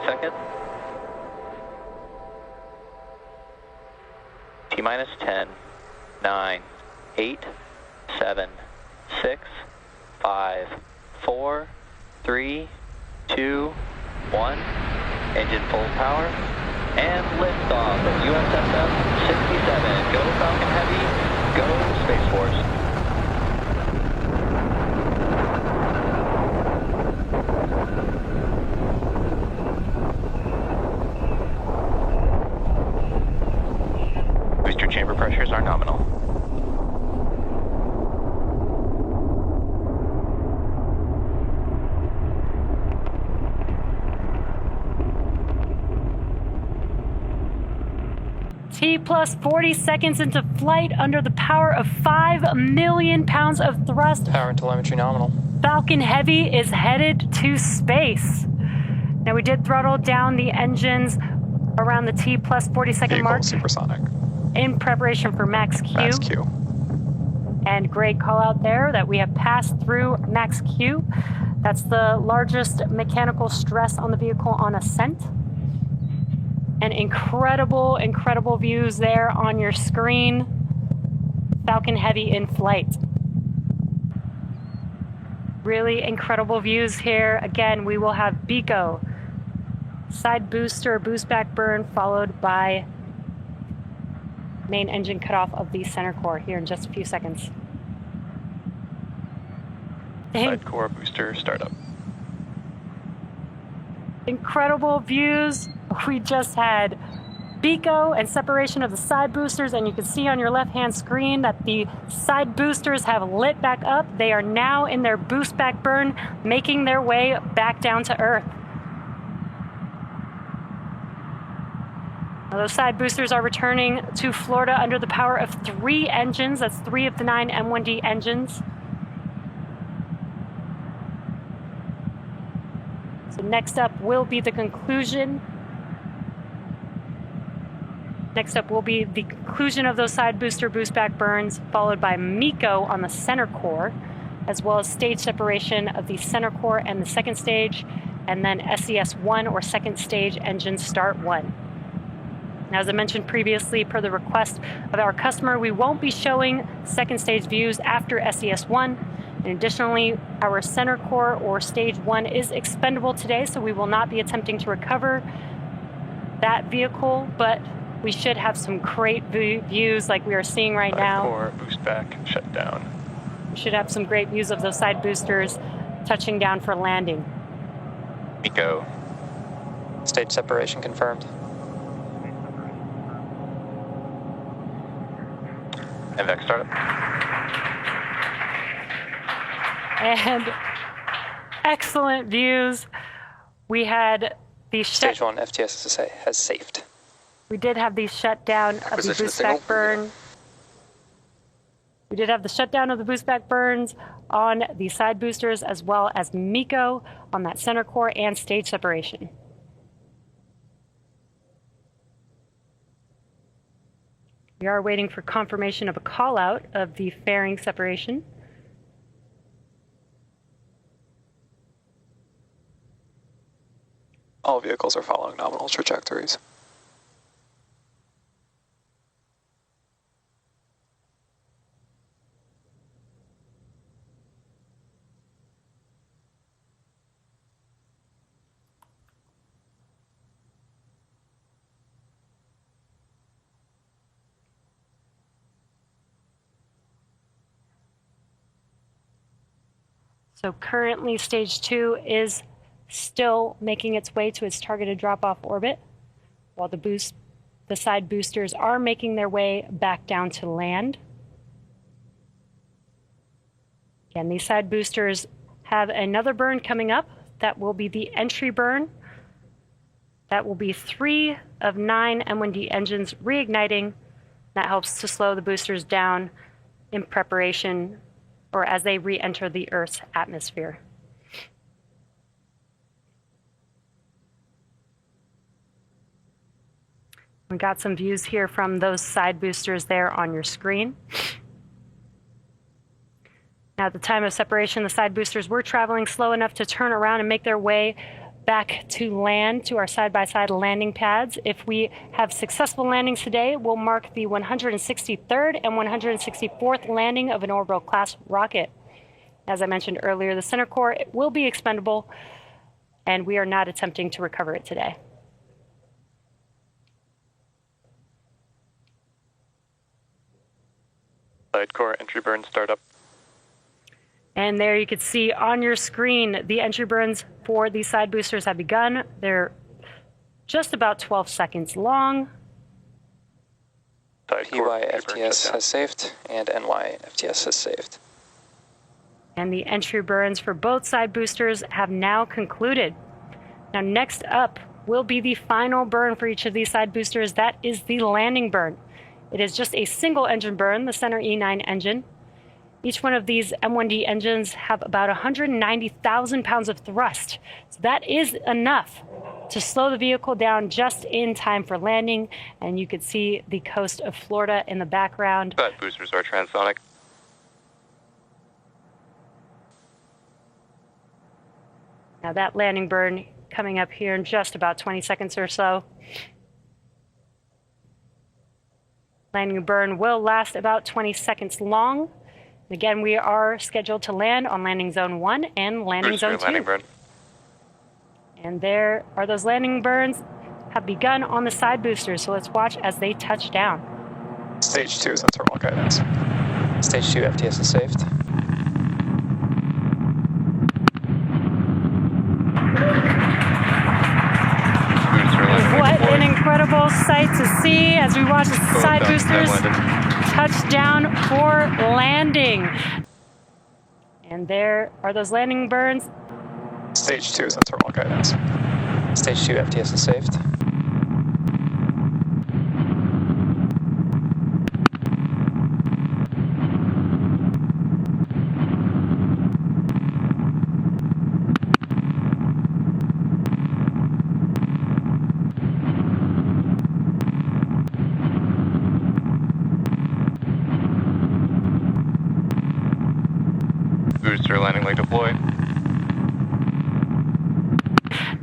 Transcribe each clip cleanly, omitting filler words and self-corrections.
Seconds. T-minus 10, 9, 8, 7, 6, 5, 4, 3, 2, 1. Engine full power. And liftoff of USSF-67. Go Falcon Heavy. Go Space Force. Booster chamber pressures are nominal. T plus 40 seconds into flight under the power of 5 million pounds of thrust. Power and telemetry nominal. Falcon Heavy is headed to space. Now we did throttle down the engines around the T plus 40 second mark. Supersonic. In preparation for Max Q. Max Q. And great call out there that we have passed through Max Q. That's the largest mechanical stress on the vehicle on ascent. And incredible, incredible views there on your screen. Falcon Heavy in flight. Really incredible views here. Again, we will have BECO, side booster, boost back burn, followed by main engine cutoff of the center core here in just a few seconds. Side core booster startup. Incredible views. We just had BECO and separation of the side boosters, and you can see on your left-hand screen that the side boosters have lit back up. They are now in their boost back burn, making their way back down to Earth. Now, those side boosters are returning to Florida under the power of 3 engines. That's 3 of the 9 M1D engines. So next up will be the conclusion. Next up will be the conclusion of those side booster boost back burns, followed by MECO on the center core, as well as stage separation of the center core and the second stage, and then SES-1 or second stage engine start 1. Now, as I mentioned previously, per the request of our customer, we won't be showing second stage views after SES-1. And additionally, our center core or stage 1 is expendable today, so we will not be attempting to recover that vehicle, but we should have some great views like we are seeing right now. Core, boost back, shut down. We should have some great views of those side boosters touching down for landing. MECO. Stage separation confirmed. MVAC startup. And excellent views. We had the Stage 1 FTSSA has safed. We did have the shutdown of the boost back burn. We did have the shutdown of the boost back burns on the side boosters, as well as MECO on that center core and stage separation. We are waiting for confirmation of a call out of the fairing separation. All vehicles are following nominal trajectories. So currently stage 2 is still making its way to its targeted drop-off orbit, while the side boosters are making their way back down to land. Again, these side boosters have another burn coming up. That will be the entry burn. That will be 3 of 9 M1D engines reigniting. That helps to slow the boosters down in preparation or as they re-enter the Earth's atmosphere. We got some views here from those side boosters there on your screen. Now, at the time of separation, the side boosters were traveling slow enough to turn around and make their way back to land, to our side-by-side landing pads. If we have successful landings today, we'll mark the 163rd and 164th landing of an orbital-class rocket. As I mentioned earlier, the center core will be expendable, and we are not attempting to recover it today. Side core entry burn startup. And there you can see on your screen the entry burns for these side boosters have begun. They're just about 12 seconds long. PY FTS has saved and NY FTS has saved. And the entry burns for both side boosters have now concluded. Now next up will be the final burn for each of these side boosters. That is the landing burn. It is just a single engine burn, the center E9 engine. Each one of these M1D engines have about 190,000 pounds of thrust. So that is enough to slow the vehicle down just in time for landing. And you could see the coast of Florida in the background. Side boosters are transonic. Now that landing burn coming up here in just about 20 seconds or so. Landing burn will last about 20 seconds long. Again, we are scheduled to land on landing zone 1 and landing zone 2. Landing burn. And there are those landing burns have begun on the side boosters. So let's watch as they touch down. Stage 2 is on thermal guidance. Stage 2 FTS is saved. What an incredible sight to see as we watch the side boosters touch down for landing. And there are those landing burns. Stage 2 is on thermal guidance. Stage 2 FTS is saved. Booster landing leg deploy.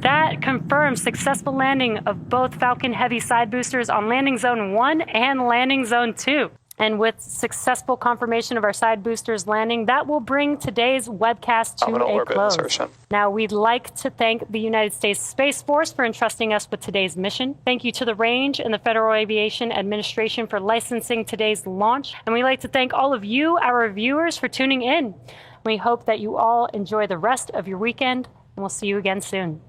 That confirms successful landing of both Falcon Heavy side boosters on landing zone 1 and landing zone 2. And with successful confirmation of our side boosters landing, that will bring today's webcast to a close. Insertion. Now, we'd like to thank the United States Space Force for entrusting us with today's mission. Thank you to the Range and the Federal Aviation Administration for licensing today's launch. And we'd like to thank all of you, our viewers, for tuning in. We hope that you all enjoy the rest of your weekend, and we'll see you again soon.